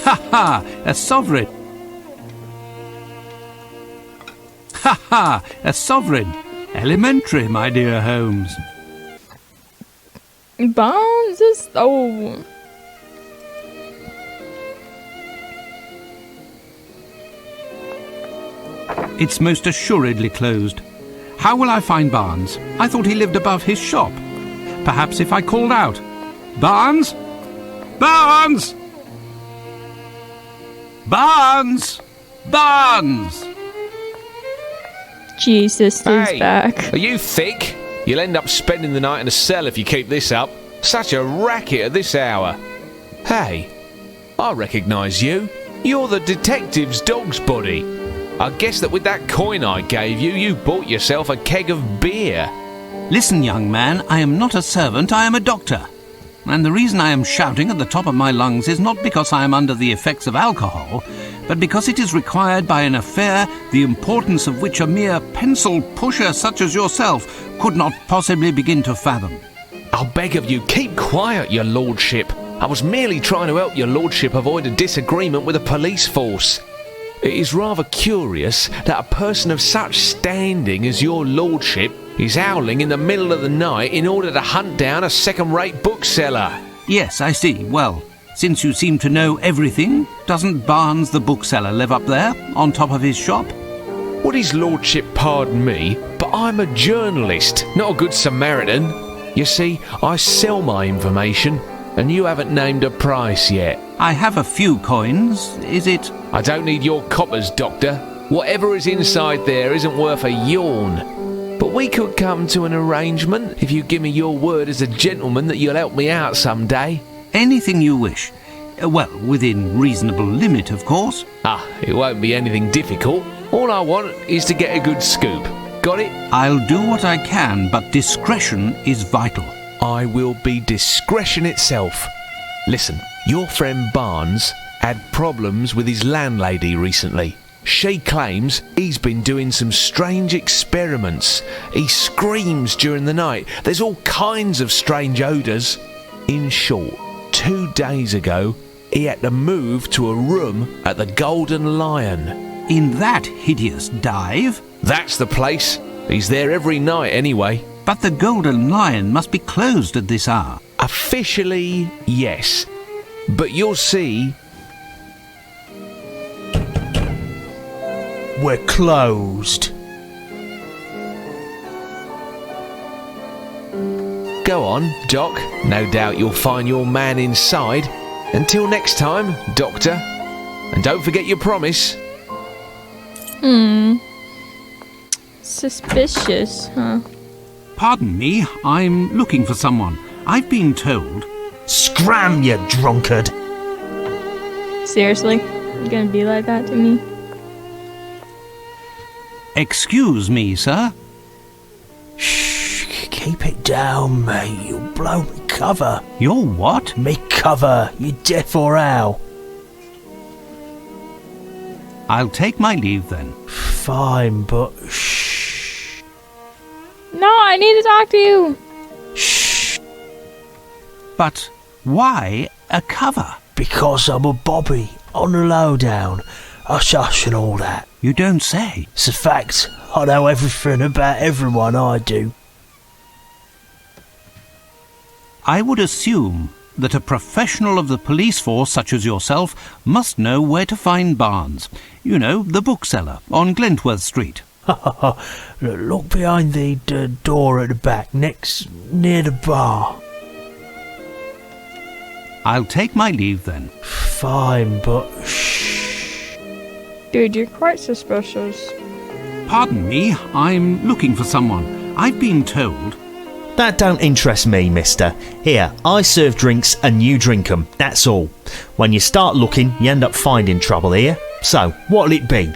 Ha! A sovereign! Ha! A sovereign! Elementary, my dear Holmes. Bonds is stolen. It's most assuredly closed. How will I find Barnes? I thought he lived above his shop. Perhaps if I called out, Barnes? Barnes! Barnes! Barnes! Jesus, he's back. Are you thick? You'll end up spending the night in a cell if you keep this up. Such a racket at this hour. Hey, I recognise you. You're the detective's dog's body. I guess that with that coin I gave you, you bought yourself a keg of beer. Listen, young man, I am not a servant, I am a doctor. And the reason I am shouting at the top of my lungs is not because I am under the effects of alcohol, but because it is required by an affair the importance of which a mere pencil pusher such as yourself could not possibly begin to fathom. I'll beg of you, keep quiet, your lordship. I was merely trying to help your lordship avoid a disagreement with the police force. It is rather curious that a person of such standing as your lordship is howling in the middle of the night in order to hunt down a second-rate bookseller. Yes, I see. Well, since you seem to know everything, doesn't Barnes the bookseller live up there, on top of his shop? Would his lordship pardon me, but I'm a journalist, not a good Samaritan. You see, I sell my information, and you haven't named a price yet. I have a few coins. Is it... I don't need your coppers, Doctor. Whatever is inside there isn't worth a yawn. But we could come to an arrangement if you give me your word as a gentleman that you'll help me out some day. Anything you wish. Well, within reasonable limit, of course. It won't be anything difficult. All I want is to get a good scoop. Got it? I'll do what I can, but discretion is vital. I will be discretion itself. Listen, your friend Barnes had problems with his landlady recently. She claims he's been doing some strange experiments. He screams during the night. There's all kinds of strange odours. In short, 2 days ago, he had to move to a room at the Golden Lion. In that hideous dive? That's the place. He's there every night anyway. But the Golden Lion must be closed at this hour. Officially, yes. But you'll see... We're closed. Go on, Doc. No doubt you'll find your man inside. Until next time, Doctor. And don't forget your promise. Suspicious, huh? Pardon me, I'm looking for someone. I've been told... Scram, you drunkard! Seriously? You're gonna be like that to me? Excuse me, sir. Shh, keep it down, mate. You'll blow me cover. You're what? Me cover, you deaf or how? I'll take my leave then. Fine, but shh. No, I need to talk to you. Shh. But why a cover? Because I'm a bobby, on the lowdown. Hush hush and all that. You don't say. It's a fact. I know everything about everyone, I do. I would assume that a professional of the police force such as yourself must know where to find Barnes. You know, the bookseller on Glentworth Street. Look behind the door at the back, next near the bar. I'll take my leave then. Fine, but shh. Dude, you're quite suspicious. Pardon me, I'm looking for someone. I've been told... That don't interest me, mister. Here, I serve drinks and you drink 'em, that's all. When you start looking, you end up finding trouble here. So, what'll it be?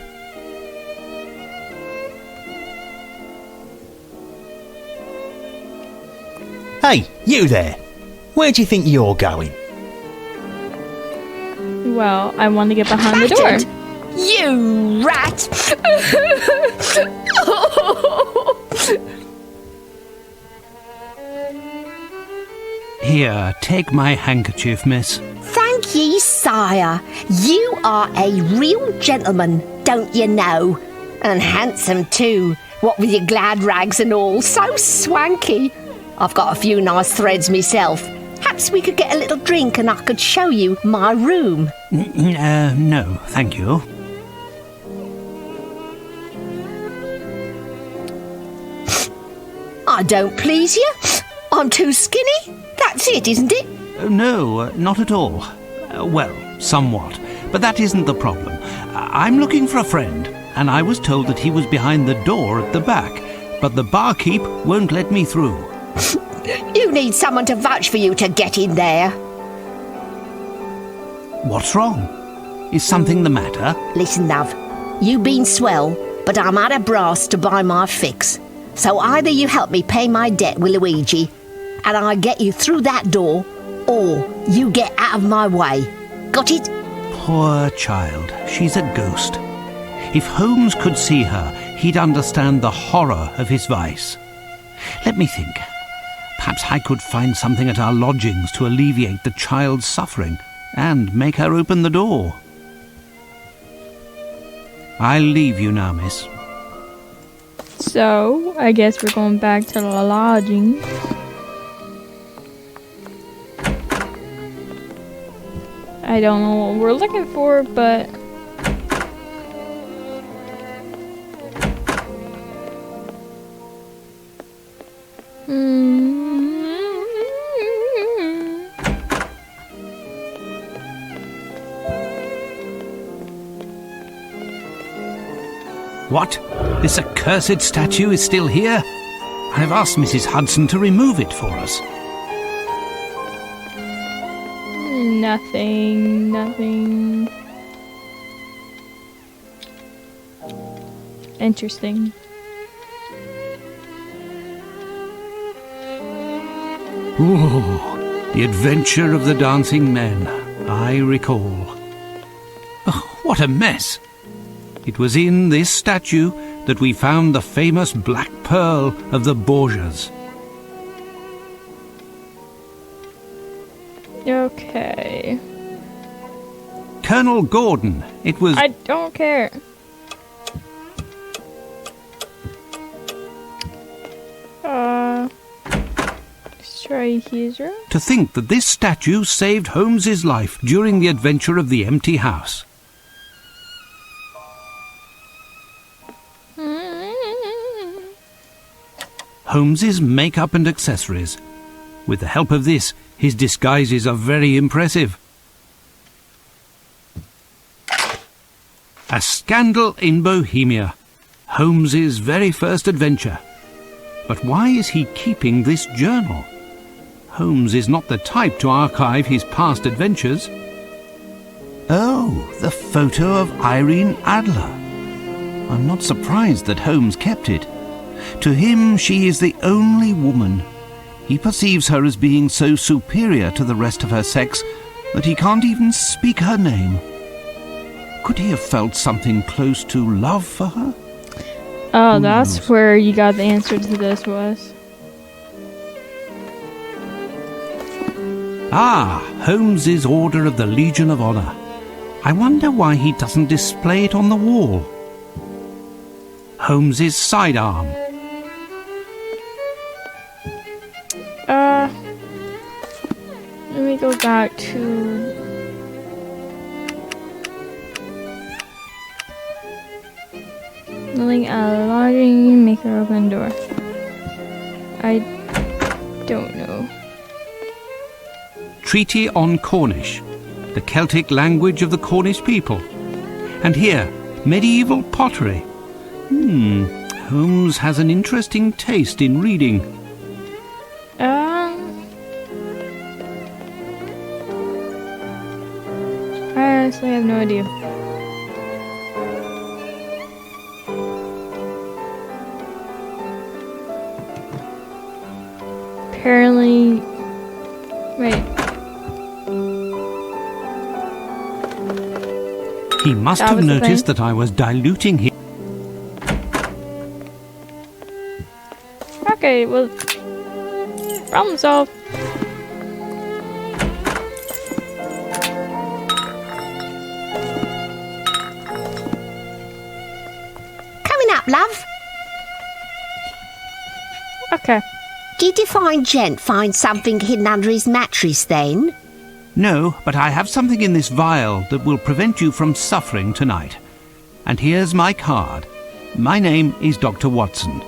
Hey, you there! Where do you think you're going? Well, I want to get behind the door. You rat! Here, take my handkerchief, miss. Thank ye, sire. You are a real gentleman, don't you know? And handsome too, what with your glad rags and all, so swanky. I've got a few nice threads myself. Perhaps we could get a little drink and I could show you my room. No, thank you. I don't please you. I'm too skinny. That's it, isn't it? No, not at all. Well, somewhat. But that isn't the problem. I'm looking for a friend, and I was told that he was behind the door at the back, but the barkeep won't let me through. You need someone to vouch for you to get in there. What's wrong? Is something the matter? Listen, love, you've been swell, but I'm out of brass to buy my fix. So either you help me pay my debt with Luigi, and I get you through that door, or you get out of my way. Got it? Poor child. She's a ghost. If Holmes could see her, he'd understand the horror of his vice. Let me think. Perhaps I could find something at our lodgings to alleviate the child's suffering and make her open the door. I'll leave you now, miss. So, I guess we're going back to the lodging. I don't know what we're looking for, but... What? This accursed statue is still here? I've asked Mrs. Hudson to remove it for us. Nothing. Interesting. Ooh, the adventure of the dancing men, I recall. Oh, what a mess! It was in this statue that we found the famous black pearl of the Borgias. Okay. Colonel Gordon, it was... I don't care. Strategizer? To think that this statue saved Holmes's life during the adventure of the empty house. Holmes's makeup and accessories. With the help of this, his disguises are very impressive. A Scandal in Bohemia. Holmes's very first adventure. But why is he keeping this journal? Holmes is not the type to archive his past adventures. Oh, the photo of Irene Adler. I'm not surprised that Holmes kept it. To him, she is the only woman. He perceives her as being so superior to the rest of her sex that he can't even speak her name. Could he have felt something close to love for her? Oh, that's where you got the answer to this was. Ah, Holmes's Order of the Legion of Honor. I wonder why he doesn't display it on the wall. Holmes's sidearm. Let me go back to... Link out of lodging, make her open door. I don't know. Treaty on Cornish, the Celtic language of the Cornish people. And here, medieval pottery. Holmes has an interesting taste in reading. I honestly have no idea. Apparently... Wait. He must have noticed that I was diluting him. Okay, well... Problem solved. love. Okay. Did your fine gent find something hidden under his mattress then? No, but I have something in this vial that will prevent you from suffering tonight. And here's my card. My name is Dr. Watson.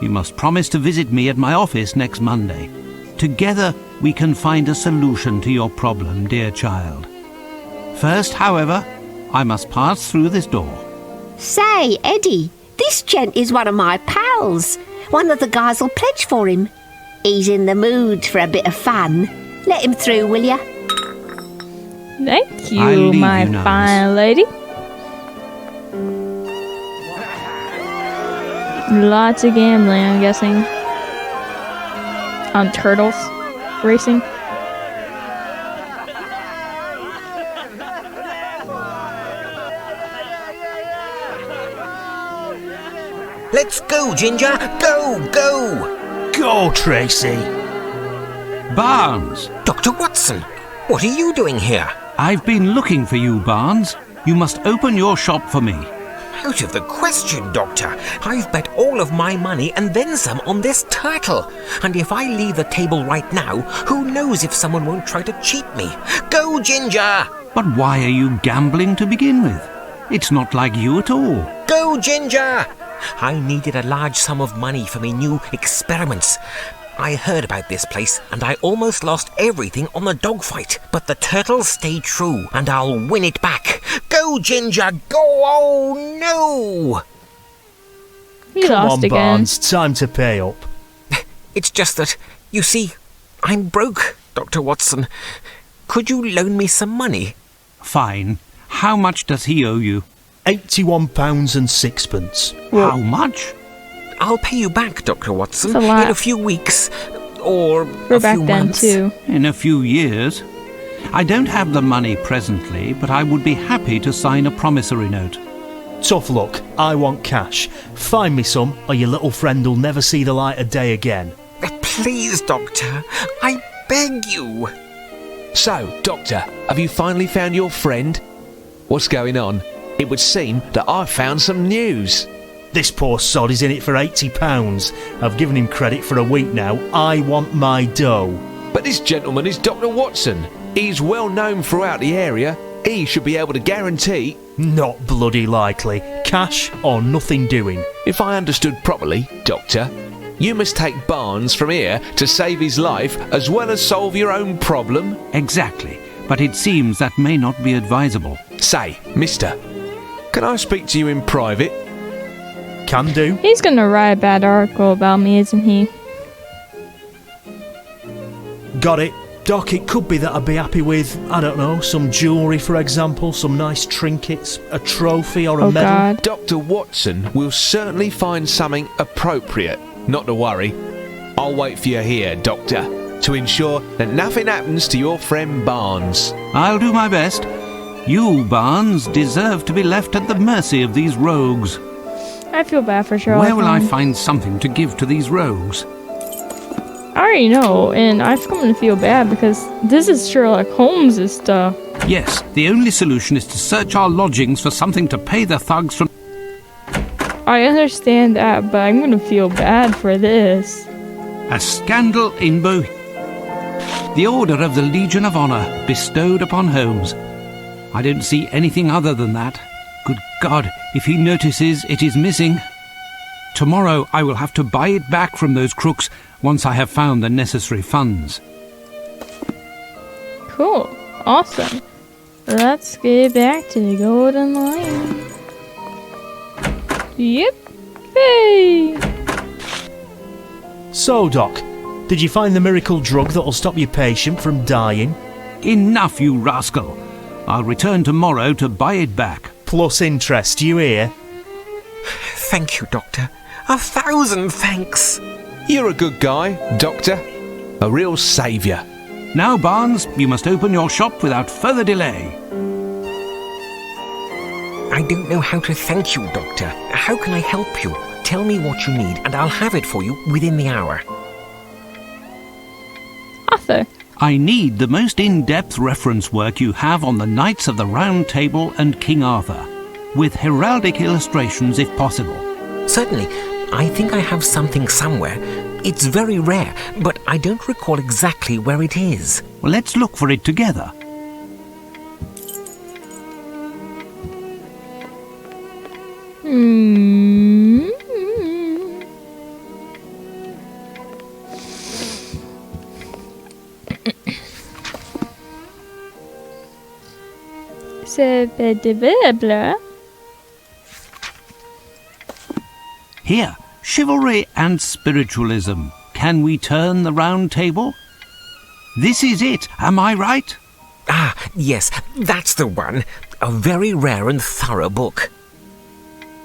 You must promise to visit me at my office next Monday. Together we can find a solution to your problem, dear child. First, however, I must pass through this door. Say, Eddie, this gent is one of my pals. One of the guys will pledge for him. He's in the mood for a bit of fun. Let him through, will ya? Thank I'll you, leave my you, Nance. fine lady. Lots of gambling, I'm guessing. On turtles racing. Let's go, Ginger! Go, go! Go, Tracy. Barnes! Dr. Watson, what are you doing here? I've been looking for you, Barnes. You must open your shop for me. Out of the question, Doctor. I've bet all of my money and then some on this turtle. And if I leave the table right now, who knows if someone won't try to cheat me? Go, Ginger! But why are you gambling to begin with? It's not like you at all. Go, Ginger! I needed a large sum of money for my new experiments. I heard about this place and I almost lost everything on the dogfight. But the turtles stay true and I'll win it back. Go, Ginger, go! Oh, no! He Come lost on, again. Barnes, time to pay up. It's just that, you see, I'm broke, Dr. Watson. Could you loan me some money? Fine. How much does he owe you? £81 and sixpence. How much? I'll pay you back, Dr. Watson, That's a lot. in a few weeks. Or We're a back few then, months. too. In a few years. I don't have the money presently, but I would be happy to sign a promissory note. Tough luck, I want cash. Find me some, or your little friend will never see the light of day again. Please, Doctor, I beg you. So, Doctor, have you finally found your friend? What's going on? It would seem that I've found some news. This poor sod is in it for £80. I've given him credit for a week now. I want my dough. But this gentleman is Dr. Watson. He's well known throughout the area. He should be able to guarantee... Not bloody likely. Cash or nothing doing. If I understood properly, Doctor, you must take Barnes from here to save his life as well as solve your own problem. Exactly. But it seems that may not be advisable. Say, mister, can I speak to you in private? Can do. He's gonna write a bad article about me, isn't he? Got it. Doc, it could be that I'd be happy with, I don't know, some jewellery, for example, some nice trinkets, a trophy or a Oh, medal. God. Dr. Watson will certainly find something appropriate. Not to worry. I'll wait for you here, Doctor, to ensure that nothing happens to your friend Barnes. I'll do my best. You, Barnes, deserve to be left at the mercy of these rogues. I feel bad for Sherlock. Where will I Holmes. find something to give to these rogues? I already know, and I've come to feel bad because this is Sherlock Holmes' stuff. Yes, the only solution is to search our lodgings for something to pay the thugs from... I understand that, but I'm gonna feel bad for this. A scandal in Bohemia. The Order of the Legion of Honor bestowed upon Holmes. I don't see anything other than that. Good God, if he notices it is missing. Tomorrow I will have to buy it back from those crooks once I have found the necessary funds. Cool. Awesome. Let's get back to the Golden Lion. Yep. Hey. So, Doc, did you find the miracle drug that'll stop your patient from dying? Enough, you rascal. I'll return tomorrow to buy it back. Plus interest, you hear? Thank you, Doctor. 1,000 thanks. You're a good guy, Doctor. A real saviour. Now, Barnes, you must open your shop without further delay. I don't know how to thank you, Doctor. How can I help you? Tell me what you need and I'll have it for you within the hour. Arthur. I need the most in-depth reference work you have on the Knights of the Round Table and King Arthur, with heraldic illustrations if possible. Certainly. I think I have something somewhere. It's very rare, but I don't recall exactly where it is. Well, let's look for it together. Here, chivalry and spiritualism. Can we turn the round table? This is it, am I right? Ah, yes, that's the one. A very rare and thorough book.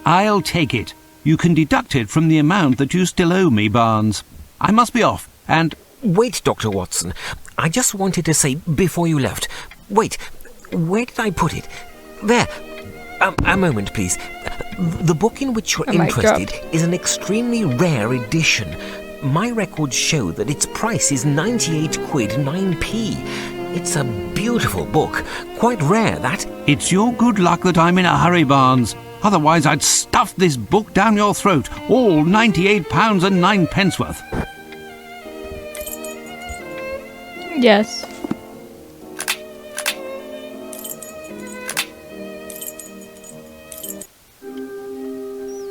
I'll take it. You can deduct it from the amount that you still owe me, Barnes. I must be off, and... Wait, Dr. Watson. I just wanted to say before you left. Wait, where did I put it? There. A moment, please. The book in which you're interested is an extremely rare edition. My records show that its price is 98 quid 9p. It's a beautiful book. Quite rare, that. It's your good luck that I'm in a hurry, Barnes. Otherwise I'd stuff this book down your throat, all £98 and 9p worth. Yes.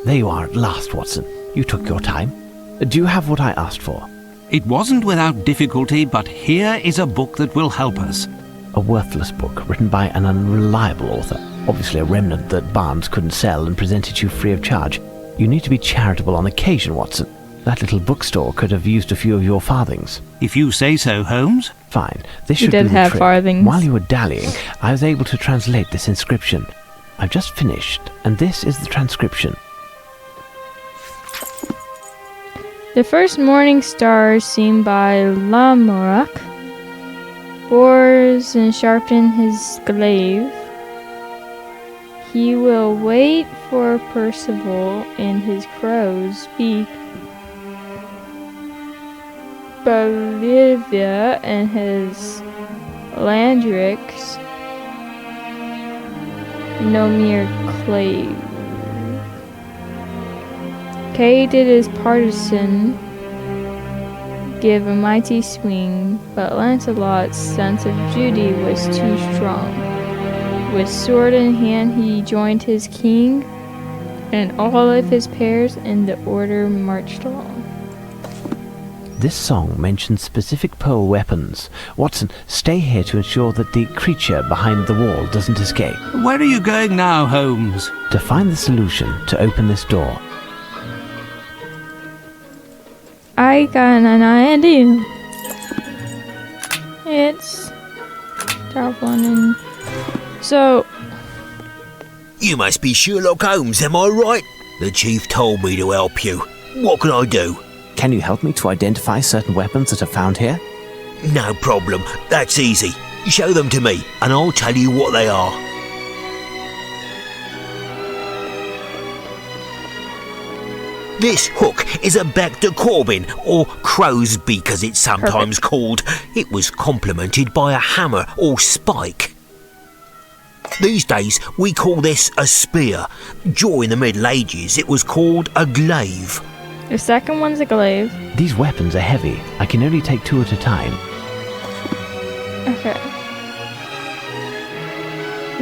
There you are at last, Watson. You took your time. Do you have what I asked for? It wasn't without difficulty, but here is a book that will help us. A worthless book written by an unreliable author. Obviously a remnant that Barnes couldn't sell and presented you free of charge. You need to be charitable on occasion, Watson. That little bookstore could have used a few of your farthings. If you say so, Holmes. Fine. This He should did do the have trick. farthings. While you were dallying, I was able to translate this inscription. I've just finished, and this is the transcription. The first morning star seen by Lamorak bores and sharpen his glaive. He will wait for Percival in his crow's beak. Bolivia and his Landrix. No mere clave. Kay did his partisan give a mighty swing, but Lancelot's sense of duty was too strong. With sword in hand he joined his king, and all of his pairs in the order marched along. This song mentions specific pearl weapons. Watson, stay here to ensure that the creature behind the wall doesn't escape. Where are you going now, Holmes? To find the solution to open this door. I got an idea. It's top one and so You must be Sherlock Holmes, am I right? The chief told me to help you. What can I do? Can you help me to identify certain weapons that are found here? No problem. That's easy. Show them to me, and I'll tell you what they are. This hook is a bec de Corbin, or crow's beak as it's sometimes called. It was complemented by a hammer or spike. These days we call this a spear. During the Middle Ages it was called a glaive. the second one's a glaive. These weapons are heavy. I can only take 2 at a time. Okay.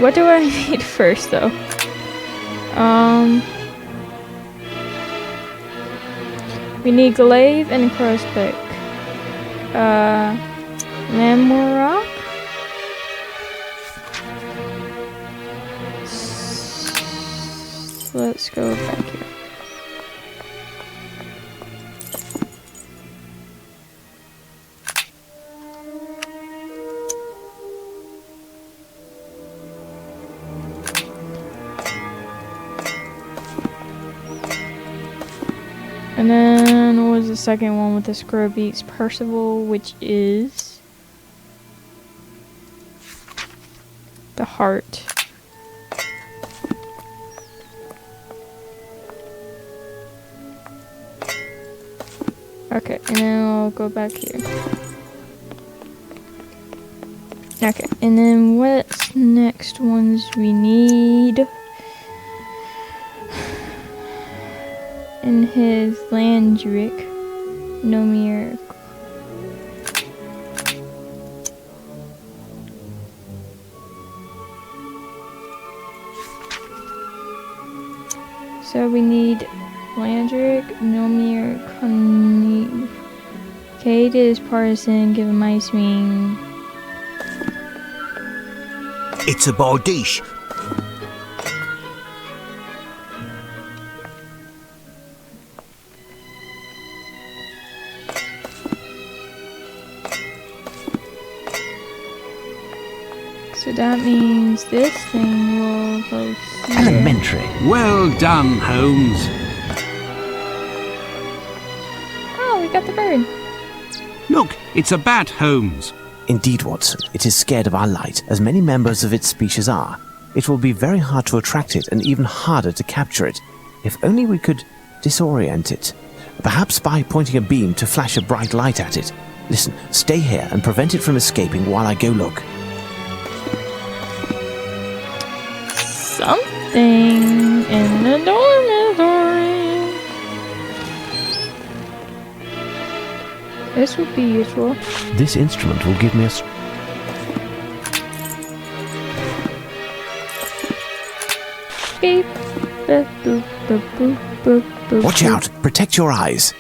What do I need first though? We need glaive and crowspick. Lamorock? Let's go back here. And then what was the second one with the scroll beats? Percival, which is the heart. Okay, and then I'll go back here. Okay, and then what's next ones we need? in his Landrick Nomier. So we need Landrick Nomier Connive. Cade is partisan, give him ice swing. It's a bardiche. So that means this thing will go here. Elementary. Well done, Holmes. Oh, we got the bird. Look, it's a bat, Holmes. Indeed, Watson, it is scared of our light, as many members of its species are. It will be very hard to attract it, and even harder to capture it. If only we could disorient it. Perhaps by pointing a beam to flash a bright light at it. Listen, stay here and prevent it from escaping while I go look. Something in the dormitory. This would be useful. This instrument will give me a... Beep. Boop, boop, boop, boop, boop, boop. Watch out! Protect your eyes!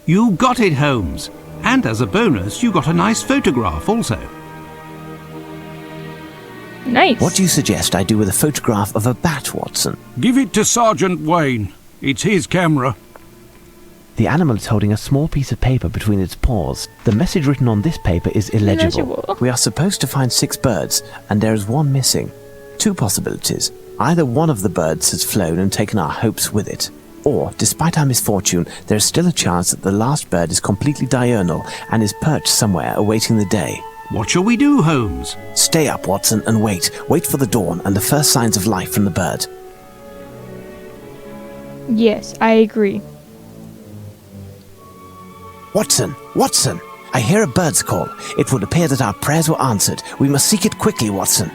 You got it, Holmes. And as a bonus, you got a nice photograph also. Nice. What do you suggest I do with a photograph of a bat, Watson? Give it to Sergeant Wayne. It's his camera. The animal is holding a small piece of paper between its paws. The message written on this paper is illegible. We are supposed to find 6 birds, and there is one missing. 2 possibilities. Either one of the birds has flown and taken our hopes with it, or, despite our misfortune, there is still a chance that the last bird is completely diurnal and is perched somewhere awaiting the day. What shall we do, Holmes? Stay up, Watson, and wait. Wait for the dawn and the first signs of life from the bird. Yes, I agree. Watson! Watson! I hear a bird's call. It would appear that our prayers were answered. We must seek it quickly, Watson.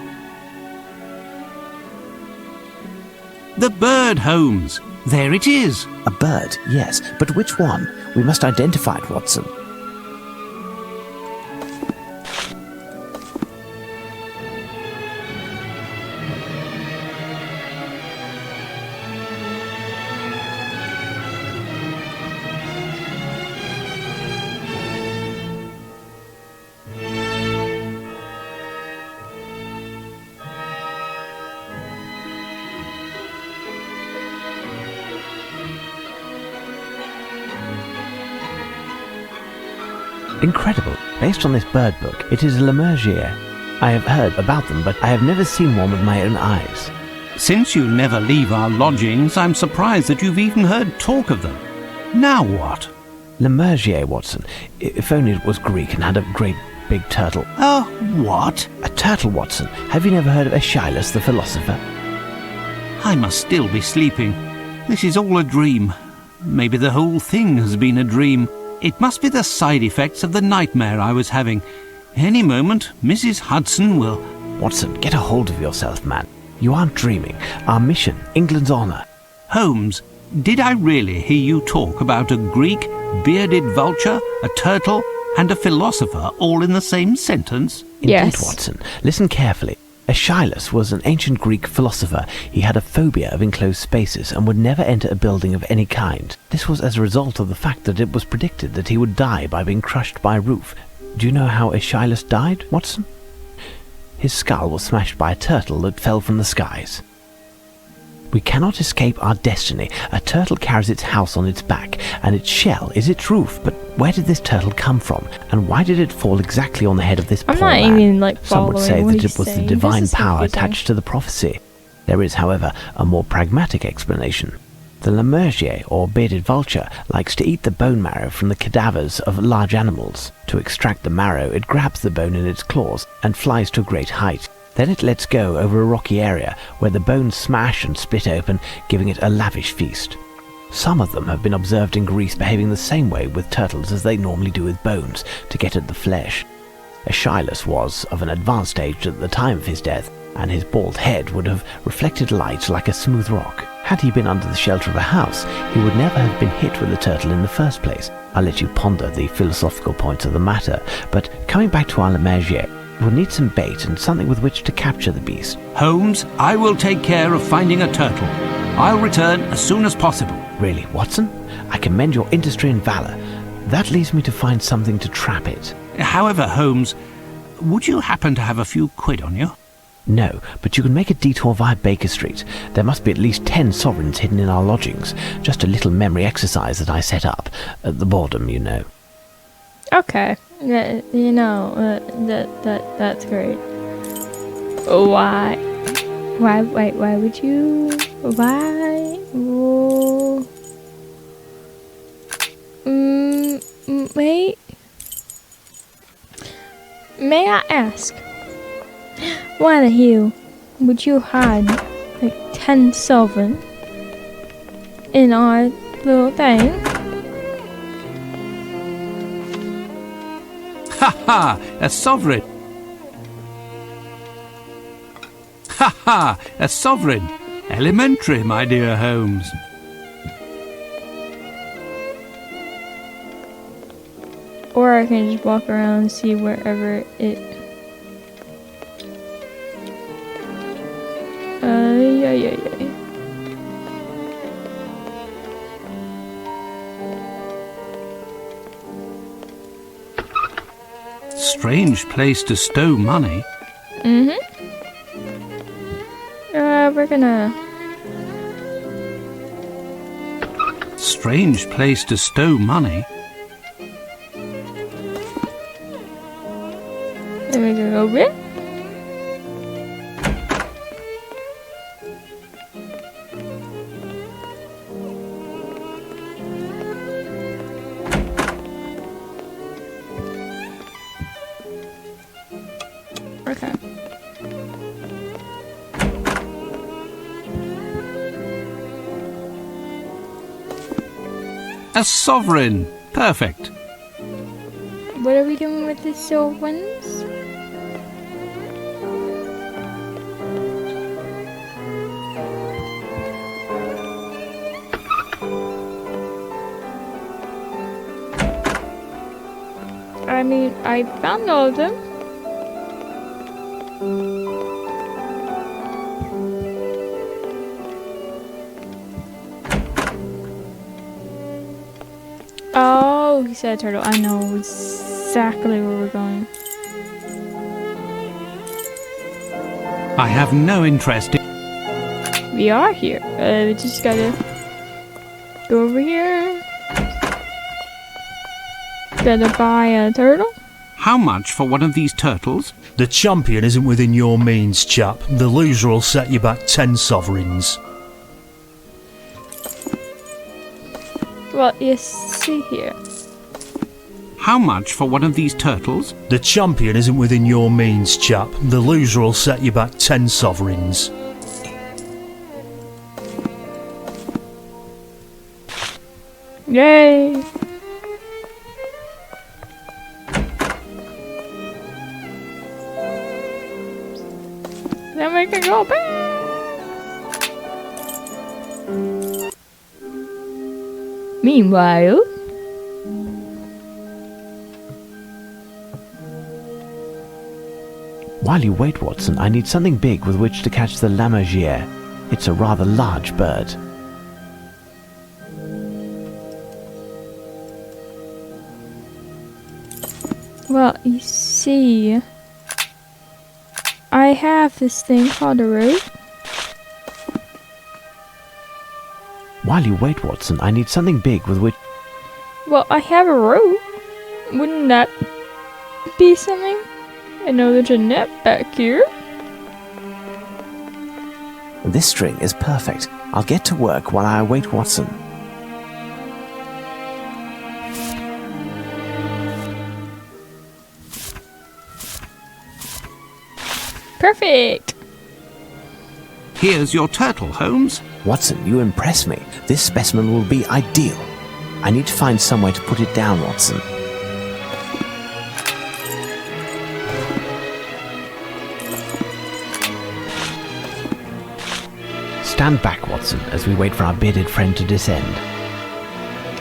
The bird, Holmes. There it is. A bird, yes, but which one? We must identify it, Watson. Incredible. Based on this bird book, it is a Lemergier. I have heard about them, but I have never seen one with my own eyes. Since you never leave our lodgings, I'm surprised that you've even heard talk of them. Now what? Lemergier, Watson. If only it was Greek and had a great big turtle. What? A turtle, Watson. Have you never heard of Aeschylus the philosopher? I must still be sleeping. This is all a dream. Maybe the whole thing has been a dream. It must be the side effects of the nightmare I was having. Any moment, Mrs. Hudson will... Watson, get a hold of yourself, man. You aren't dreaming. Our mission, England's honour. Holmes, did I really hear you talk about a Greek, bearded vulture, a turtle, and a philosopher all in the same sentence? Yes. Indeed, Watson. Listen carefully. Aeschylus was an ancient Greek philosopher. He had a phobia of enclosed spaces and would never enter a building of any kind. This was as a result of the fact that it was predicted that he would die by being crushed by a roof. Do you know how Aeschylus died, Watson? His skull was smashed by a turtle that fell from the skies. We cannot escape our destiny. A turtle carries its house on its back, and its shell is its roof. But where did this turtle come from, and why did it fall exactly on the head of this poor man? I'm not even, Some following would say what that he's it was the saying. divine This is power confusing. attached to the prophecy. There is, however, a more pragmatic explanation. The Lemergier, or bearded vulture, likes to eat the bone marrow from the cadavers of large animals. To extract the marrow, it grabs the bone in its claws and flies to a great height. Then it lets go over a rocky area where the bones smash and split open, giving it a lavish feast. Some of them have been observed in Greece behaving the same way with turtles as they normally do with bones, to get at the flesh. Aeschylus was of an advanced age at the time of his death, and his bald head would have reflected light like a smooth rock. Had he been under the shelter of a house, he would never have been hit with a turtle in the first place. I'll let you ponder the philosophical points of the matter, but coming back to our Lamagier, we'll need some bait and something with which to capture the beast. Holmes, I will take care of finding a turtle. I'll return as soon as possible. Really, Watson? I commend your industry and valour. That leaves me to find something to trap it. However, Holmes, would you happen to have a few quid on you? No, but you can make a detour via Baker Street. There must be at least 10 sovereigns hidden in our lodgings. Just a little memory exercise that I set up. At the boredom, you know. Okay. Yeah, you know, that's great. Why would you? Why? Oh. Wait. May I ask? Why the hell would you hide like 10 sovereign in our little thing? Ha ha! A sovereign! Ha ha! A sovereign! Elementary, my dear Holmes. Or I can just walk around and see wherever it... Yeah. Strange place to stow money. We're gonna... Strange place to stow money. Then we can go over it. Okay. A sovereign. Perfect. What are we doing with the sovereigns? I mean, I found all of them. Oh, he said turtle. I know exactly where we're going. I have no interest in... We are here. We just gotta go over here. Gotta buy a turtle. How much for one of these turtles? The champion isn't within your means, chap. The loser will set you back 10 sovereigns. Well, you see here. How much for one of these turtles? The champion isn't within your means, chap. The loser will set you back 10 sovereigns. Yay! Then we can go back. Meanwhile, While you wait, Watson, I need something big with which to catch the Lamagier. It's a rather large bird. well, you see, I have this thing called a rope. While you wait, Watson, I need something big with which... Well, I have a rope. Wouldn't that be something? I know there's a net back here. This string is perfect. I'll get to work while I await Watson. Perfect! Here's your turtle, Holmes. Watson, you impress me. This specimen will be ideal. I need to find some way to put it down, Watson. Stand back, Watson, as we wait for our bearded friend to descend.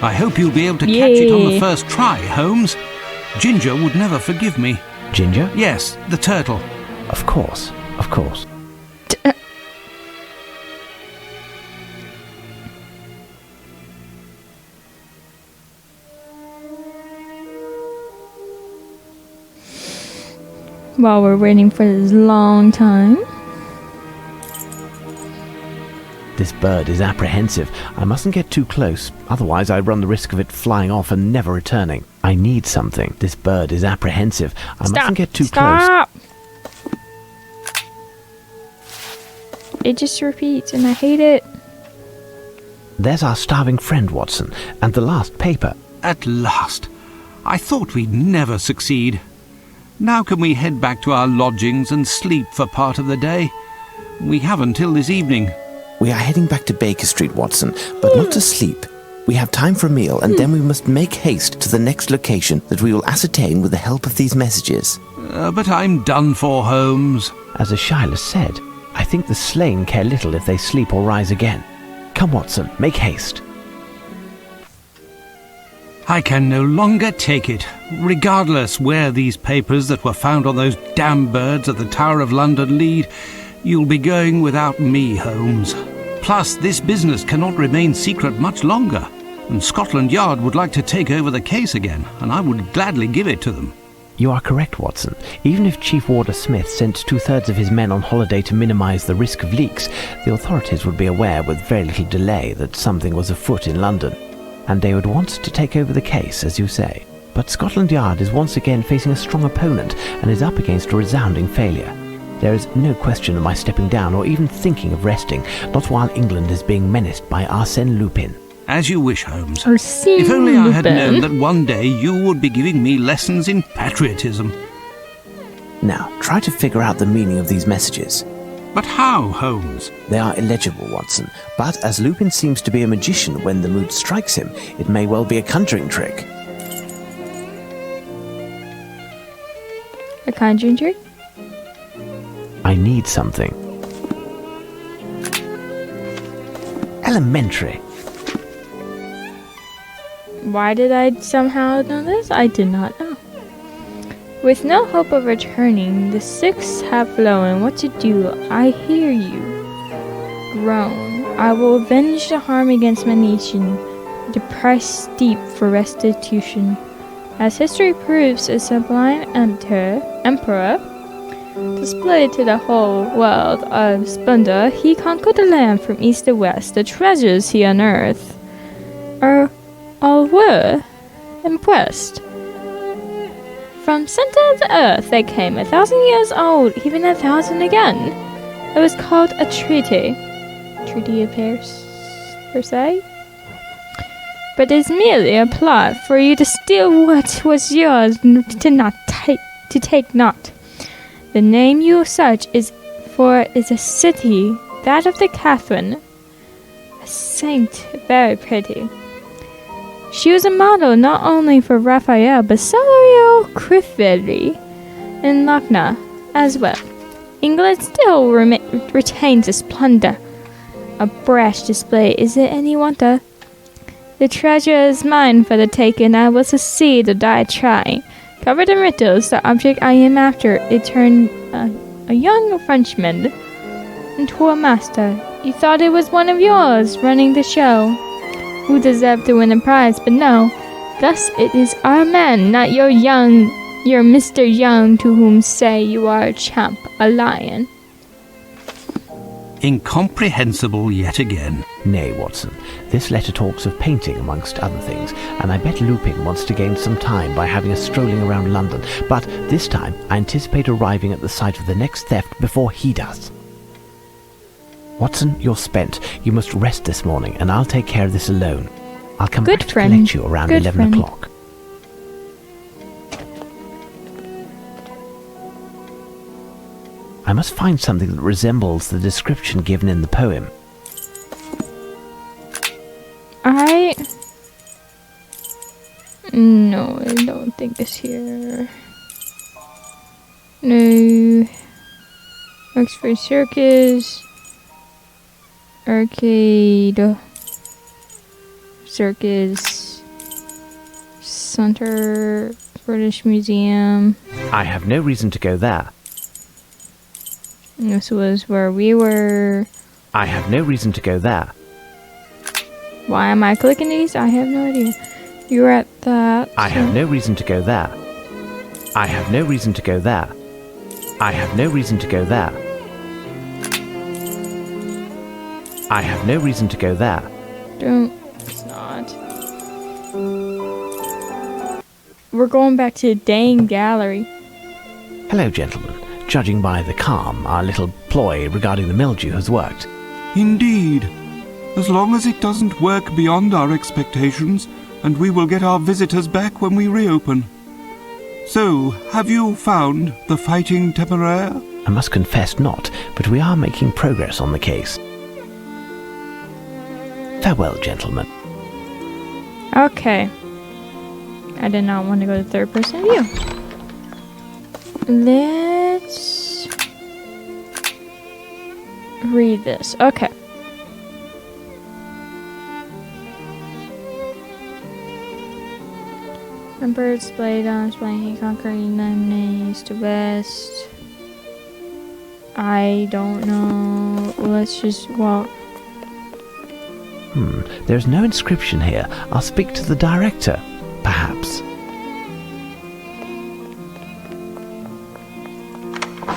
I hope you'll be able to catch it on the first try, Holmes. Ginger would never forgive me. Ginger? Yes, the turtle. Of course, of course. While we're waiting for this long time. This bird is apprehensive. I mustn't get too close, otherwise I run the risk of it flying off and never returning. I need something. This bird is apprehensive. I mustn't get too close. It just repeats and I hate it. There's our starving friend, Watson, and the last paper. At last. I thought we'd never succeed. Now can we head back to our lodgings and sleep for part of the day? We have until this evening. We are heading back to Baker Street, Watson, but not to sleep. We have time for a meal, and then we must make haste to the next location that we will ascertain with the help of these messages. But I'm done for, Holmes. As Aeschylus said, I think the slain care little if they sleep or rise again. Come, Watson, make haste. I can no longer take it. Regardless where these papers that were found on those damn birds at the Tower of London lead, you'll be going without me, Holmes. Plus, this business cannot remain secret much longer, and Scotland Yard would like to take over the case again, and I would gladly give it to them. You are correct, Watson. Even if Chief Warder Smith sent 2/3 of his men on holiday to minimize the risk of leaks, the authorities would be aware with very little delay that something was afoot in London, and they would want to take over the case, as you say. But Scotland Yard is once again facing a strong opponent and is up against a resounding failure. There is no question of my stepping down or even thinking of resting, not while England is being menaced by Arsene Lupin. As you wish, Holmes. Arsene If only I had Lupin. known that one day you would be giving me lessons in patriotism. Now, try to figure out the meaning of these messages. But how, Holmes? They are illegible, Watson, but as Lupin seems to be a magician when the mood strikes him, it may well be a conjuring trick. A conjuring trick? I need something. Elementary. Why did I somehow know this? I did not know. With no hope of returning, the six have flown. What to do? I hear you. Groan. I will avenge the harm against my nation. The price steep for restitution. As history proves, a sublime emperor displayed to the whole world of splendor, he conquered the land from east to west. The treasures he unearthed all were impressed. From center of the earth they came, 1,000 years old, even 1,000 again. It was called a treaty. Treaty of Versailles? But it's merely a plot for you to steal what was yours to take not. The name you search is a city, that of the Catherine, a saint, very pretty. She was a model not only for Raphael, but Sarajevo Crivelli and Lucknow as well. England still retains its plunder. A brash display, is it any wonder? The treasure is mine for the taking, I will succeed or die trying. Covered in riddles, the object I am after, it turned a young Frenchman into a master. You thought it was one of yours running the show, who deserved to win the prize, but no. Thus it is our man, not your Mr. Young, to whom say you are a champ, a lion. Incomprehensible yet again. Nay, Watson, this letter talks of painting amongst other things, and I bet Lupin wants to gain some time by having us strolling around London, but this time I anticipate arriving at the site of the next theft before he does. Watson, you're spent. You must rest this morning, and I'll take care of this alone. I'll come back to collect you around 11 o'clock. I must find something that resembles the description given in the poem. No, I don't think it's here. No. Oxford Circus. Arcade. Circus. Center. British Museum. I have no reason to go there. And this was where we were. I have no reason to go there. Why am I clicking these? I have no idea. You were at that. I have no reason to go there. I have no reason to go there. I have no reason to go there. I have no reason to go there. Don't. It's not. We're going back to the dang gallery. Hello, gentlemen. Judging by the calm, our little ploy regarding the mildew has worked. Indeed. As long as it doesn't work beyond our expectations, and we will get our visitors back when we reopen. So, have you found the Fighting Temeraire? I must confess not, but we are making progress on the case. Farewell, gentlemen. Okay. I did not want to go to third person view. Let's read this. Okay. Emperor displayed on displaying conquering them east to west. I don't know. Let's just walk. There's no inscription here. I'll speak to the director, perhaps.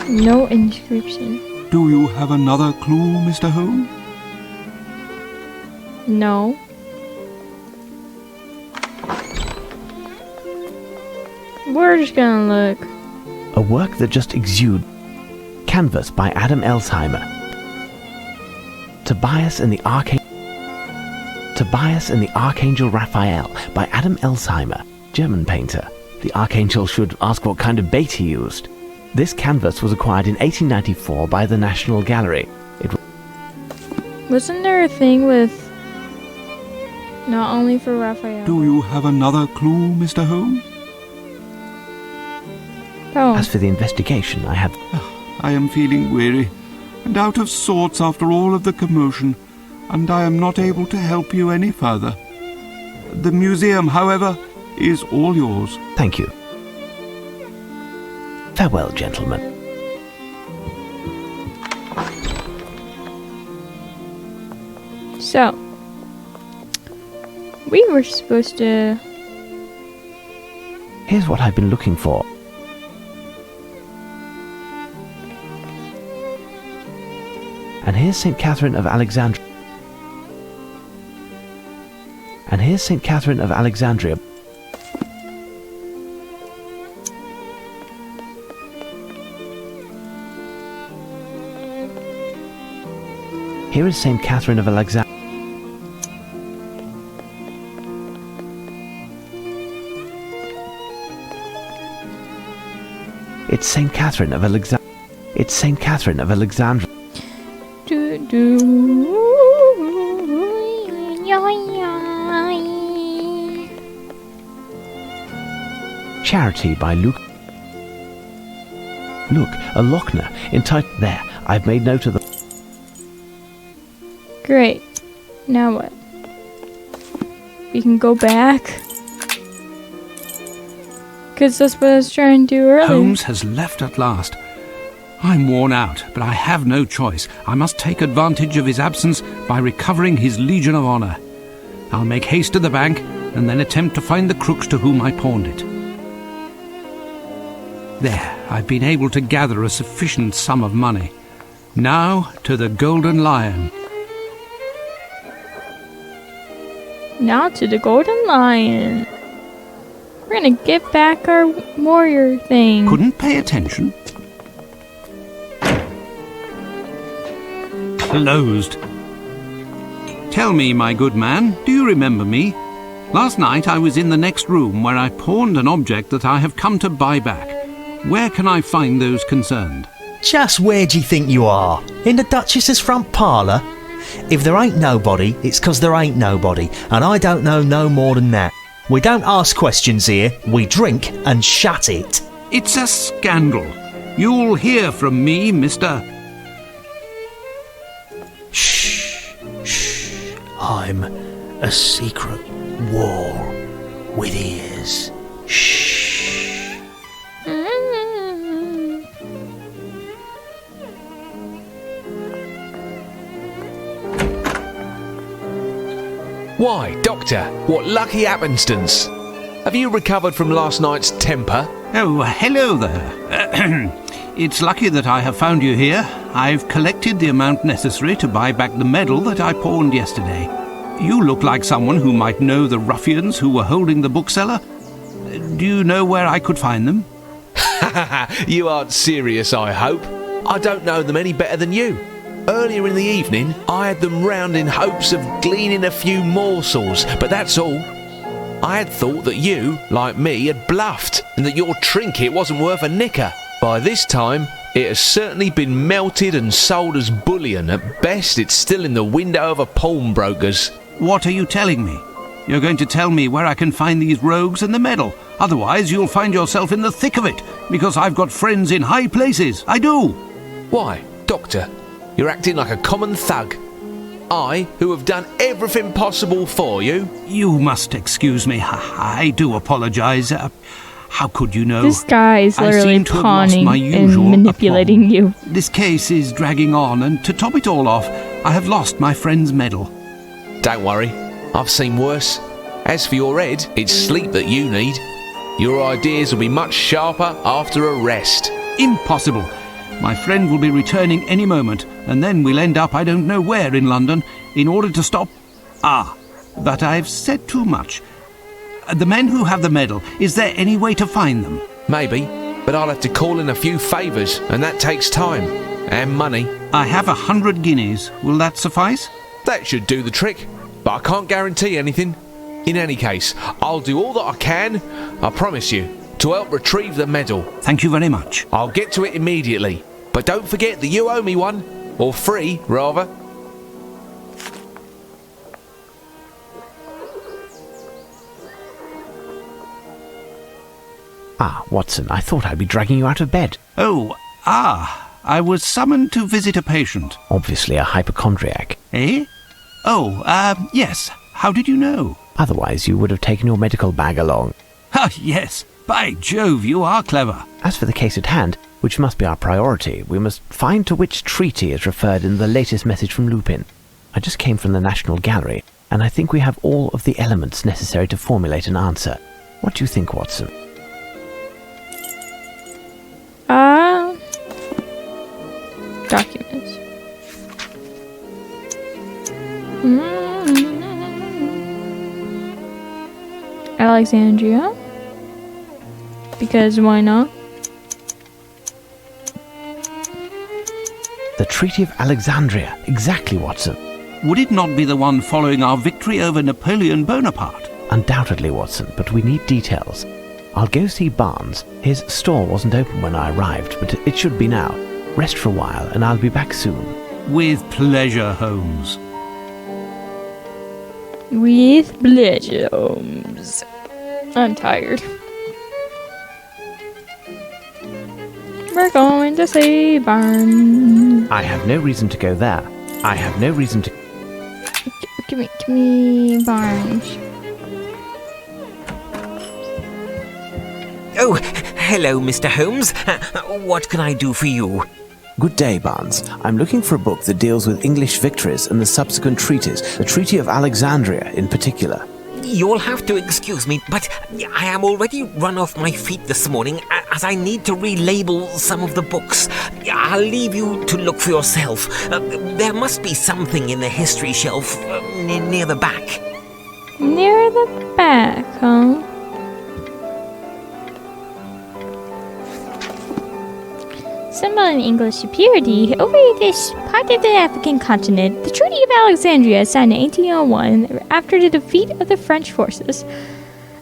No inscription. Do you have another clue, Mr. Holmes? No. We're just gonna look. A work that just exudes. Canvas by Adam Elsheimer. Tobias and the Archangel Raphael by Adam Elsheimer, German painter. The Archangel should ask what kind of bait he used. This canvas was acquired in 1894 by the National Gallery. Wasn't there a thing with not only for Raphael? Do you have another clue, Mr. Holmes? Oh. As for the investigation, I have... I am feeling weary and out of sorts after all of the commotion, and I am not able to help you any further. The museum, however, is all yours. Thank you. Farewell, gentlemen. So, we were supposed to... Here's what I've been looking for. And here's St. Catherine of Alexandria. And here's St. Catherine of Alexandria. Here is St. Catherine of Alexandria. It's St. Catherine of Alexandria. It's St. Catherine of Alexandria. Charity by Luke. Look, a Lochner entitled there. I've made note of the... Great. Now what? We can go back? Because that's what I was trying to do earlier. Holmes has left at last. I'm worn out, but I have no choice. I must take advantage of his absence by recovering his Legion of Honor. I'll make haste to the bank and then attempt to find the crooks to whom I pawned it. There, I've been able to gather a sufficient sum of money. Now to the Golden Lion. Now to the Golden Lion. We're gonna give back our warrior thing. Couldn't pay attention. Closed. Tell me, my good man, do you remember me? Last night I was in the next room where I pawned an object that I have come to buy back. Where can I find those concerned? Just where do you think you are? In the Duchess's front parlour? If there ain't nobody, it's 'cause there ain't nobody, and I don't know no more than that. We don't ask questions here, we drink and shut it. It's a scandal. You'll hear from me, Mr. Shh. I'm a secret wall with ears. Shh. Why, Doctor, what lucky happenstance? Have you recovered from last night's temper? Oh, hello there. It's lucky that I have found you here. I've collected the amount necessary to buy back the medal that I pawned yesterday. You look like someone who might know the ruffians who were holding the bookseller. Do you know where I could find them? You aren't serious, I hope. I don't know them any better than you. Earlier in the evening, I had them round in hopes of gleaning a few morsels, but that's all. I had thought that you, like me, had bluffed, and that your trinket wasn't worth a nicker. By this time, it has certainly been melted and sold as bullion. At best, it's still in the window of a pawnbroker's. What are you telling me? You're going to tell me where I can find these rogues and the medal. Otherwise, you'll find yourself in the thick of it, because I've got friends in high places. I do. Why, Doctor, you're acting like a common thug. I, who have done everything possible for you. You must excuse me. I do apologize. How could you know? This guy is I literally seem to have lost pawning my and usual manipulating aplomb. you. This case is dragging on, and to top it all off, I have lost my friend's medal. Don't worry, I've seen worse. As for your head, it's sleep that you need. Your ideas will be much sharper after a rest. Impossible. My friend will be returning any moment, and then we'll end up I don't know where in London in order to stop... but I've said too much. The men who have the medal, is there any way to find them? Maybe, but I'll have to call in a few favours, and that takes time. And money. I have 100 guineas. Will that suffice? That should do the trick, but I can't guarantee anything. In any case, I'll do all that I can, I promise you, to help retrieve the medal. Thank you very much. I'll get to it immediately, but don't forget that you owe me one. Or 3, rather. Ah, Watson, I thought I'd be dragging you out of bed. I was summoned to visit a patient. Obviously a hypochondriac. Eh? Yes. How did you know? Otherwise you would have taken your medical bag along. Ah, yes. By Jove, you are clever. As for the case at hand, which must be our priority, we must find to which treaty is referred in the latest message from Lupin. I just came from the National Gallery, and I think we have all of the elements necessary to formulate an answer. What do you think, Watson? Documents. Alexandria. Because why not? The Treaty of Alexandria. Exactly, Watson. Would it not be the one following our victory over Napoleon Bonaparte? Undoubtedly, Watson, but we need details. I'll go see Barnes. His store wasn't open when I arrived, but it should be now. Rest for a while, and I'll be back soon. With pleasure, Holmes. With pleasure, Holmes. I'm tired. We're going to see Barnes. I have no reason to go there. I have no reason to... Give me Barnes. Oh, hello, Mr. Holmes. What can I do for you? Good day, Barnes. I'm looking for a book that deals with English victories and the subsequent treaties, the Treaty of Alexandria in particular. You'll have to excuse me, but I am already run off my feet this morning as I need to relabel some of the books. I'll leave you to look for yourself. There must be something in the history shelf near the back. Near the back, huh? Symboling English superiority over this part of the African continent, the Treaty of Alexandria, signed in 1801 after the defeat of the French forces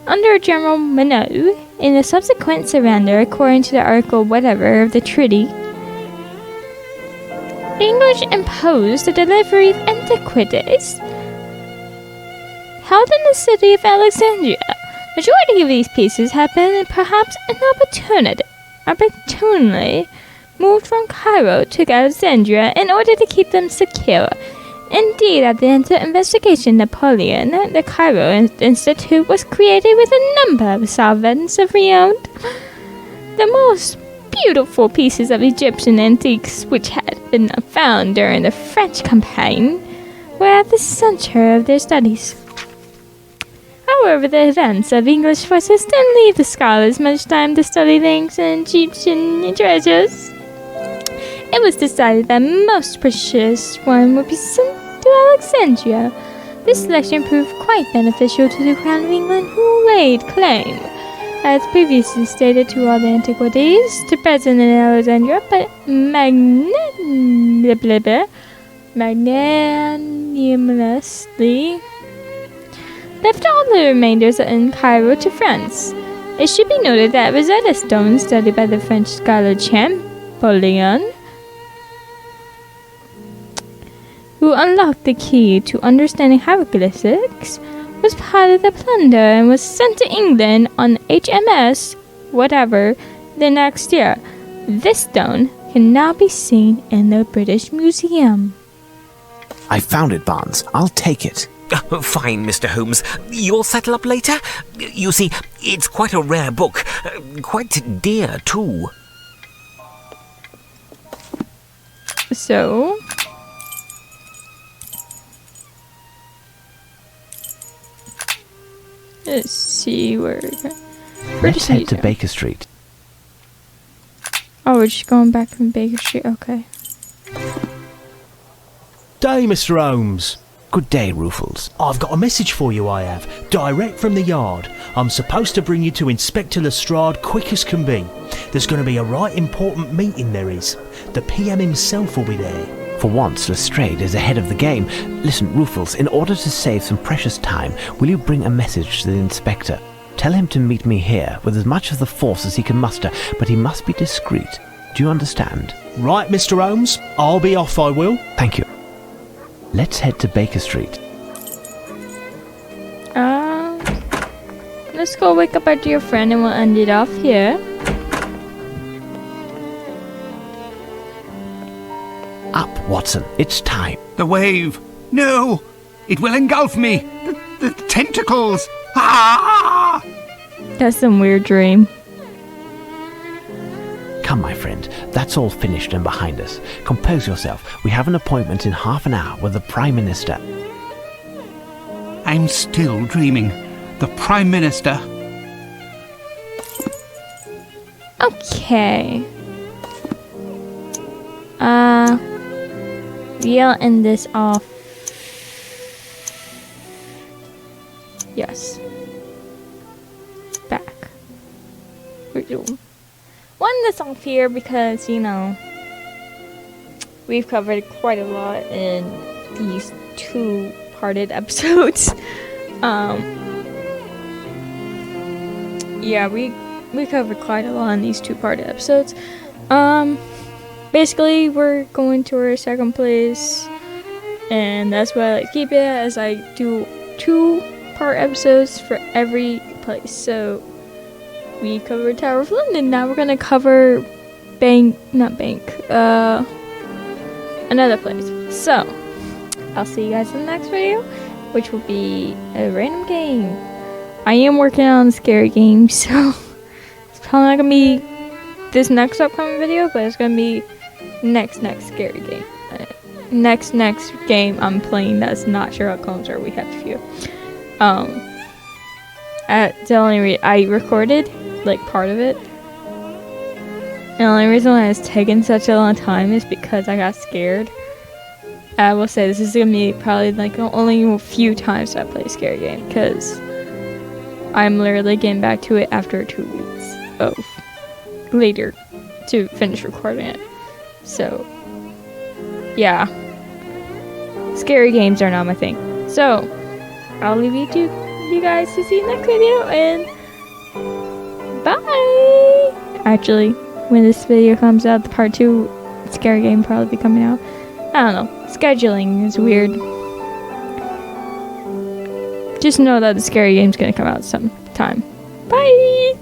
under General Monod in the subsequent surrender, according to the Article whatever of the treaty. The English imposed the delivery of antiquities held in the city of Alexandria. Majority of these pieces have been perhaps opportunely moved from Cairo to Alexandria in order to keep them secure. Indeed, at the end of investigation Napoleon, the Cairo Institute was created with a number of sovereigns of renown. The most beautiful pieces of Egyptian antiques which had been found during the French campaign were at the center of their studies. However, the events of English forces didn't leave the scholars much time to study the ancient Egyptian treasures. It was decided that most precious one would be sent to Alexandria. This selection proved quite beneficial to the Crown of England, who laid claim, as previously stated, to all the antiquities to present in Alexandria, but magnanimously left all the remainders in Cairo to France. It should be noted that Rosetta Stone, studied by the French scholar Champollion, who unlocked the key to understanding hieroglyphics, was part of the plunder and was sent to England on HMS whatever the next year. This stone can now be seen in the British Museum. I found it, Barnes. I'll take it. Fine, Mr. Holmes. You'll settle up later? You see, it's quite a rare book. Quite dear, too. So, let's see where Let's head to Baker Street. Oh, we're just going back from Baker Street. Okay. Day, Mr. Holmes. Good day, Ruffles. I've got a message for you, I have. Direct from the yard. I'm supposed to bring you to Inspector Lestrade quick as can be. There's going to be a right important meeting, there is. The PM himself will be there. For once, Lestrade is ahead of the game. Listen, Ruffles, in order to save some precious time, will you bring a message to the inspector? Tell him to meet me here with as much of the force as he can muster, but he must be discreet. Do you understand? Right, Mr. Holmes. I'll be off, I will. Thank you. Let's head to Baker Street. Let's go wake up our dear friend and we'll end it off here. Up, Watson. It's time. The wave! No! It will engulf me! The tentacles! Ah! That's some weird dream. Come, my friend. That's all finished and behind us. Compose yourself. We have an appointment in half an hour with the Prime Minister. I'm still dreaming. The Prime Minister. Okay. We'll end this off. Yes. Back. One this off here because, you know, we've covered quite a lot in these two-parted episodes. Yeah, we covered quite a lot in these two-parted episodes. Basically, we're going to our second place, and that's why I like to keep it, as I do two-part episodes for every place. So we covered Tower of London. Now we're gonna cover another place. So I'll see you guys in the next video, which will be a random game. I am working on a scary game, so it's probably not gonna be this next upcoming video, but it's gonna be next scary game. Next game I'm playing that's not Sherlock Holmes, or we have a few. The only I recorded like part of it. And the only reason why it's taken such a long time is because I got scared. I will say this is gonna be probably like only a few times I play a scary game, because I'm literally getting back to it after 2 weeks of later to finish recording it. So yeah, scary games are not my thing. So I'll leave you guys to see you next video, and bye! Actually, when this video comes out, the part 2 scary game will probably be coming out. I don't know. Scheduling is weird. Just know that the scary game's gonna come out sometime. Bye!